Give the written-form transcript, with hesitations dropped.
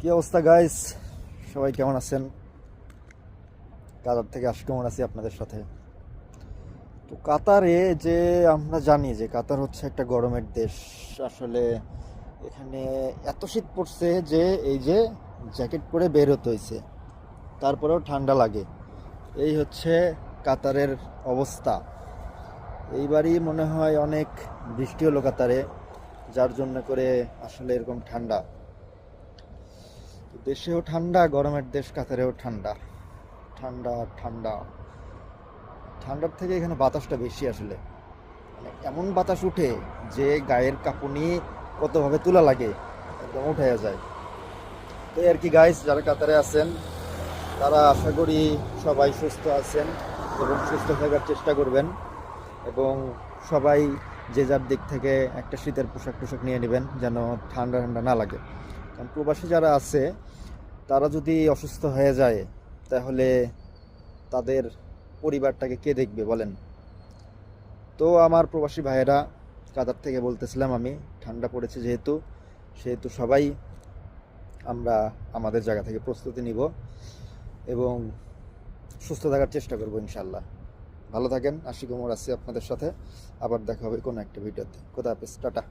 কি অবস্থা গাইস, সবাই কেমন আছেন? কাতার থেকে আশি কেমন আছি আপনাদের সাথে। তো কাতারে যে আমরা জানি যে কাতার হচ্ছে একটা গরমের দেশ। আসলে এখানে এত শীত পড়ছে যে এই যে জ্যাকেট পরে বের হতে হয়েছে, তারপরেও ঠান্ডা লাগে। এই হচ্ছে কাতারের অবস্থা। এইবারই মনে হয় অনেক বৃষ্টি হলো কাতারে, যার জন্য করে আসলে এরকম ঠান্ডা। দেশেও ঠান্ডা, গরমের দেশ কাতারেও ঠান্ডা। ঠান্ডা ঠান্ডা ঠান্ডার থেকে এখানে বাতাসটা বেশি আসলে। মানে এমন বাতাস উঠে যে গায়ের কাঁপুনি কতভাবে তোলা লাগে, একদম উঠাইয়া যায়। তো এই আর কি গাইস, যারা কাতারে আছেন তারা আশা করি সবাই সুস্থ আছেন এবং সুস্থ থাকার চেষ্টা করবেন। এবং সবাই যে যার দিক থেকে একটা শীতের পোশাক নিয়ে নেবেন, যেন ঠান্ডা ঠান্ডা না লাগে। কারণ প্রবাসী যারা আছে তারা যদি অসুস্থ হয়ে যায়, তাহলে তাদের পরিবারটাকে কে দেখবে বলেন? তো আমার প্রবাসী ভাইয়েরা, কাতার থেকে বলতেছিলাম আমি, ঠান্ডা পড়েছে যেহেতু, সেহেতু সবাই আমরা আমাদের জায়গা থেকে প্রস্তুতি নিব এবং সুস্থ থাকার চেষ্টা করবো ইনশাল্লাহ। ভালো থাকেন, আশিক ওমর আছি আপনাদের সাথে। আবার দেখা হবে কোনো একটা ভিডিওতে। খোদা হাফেজ, টাটা।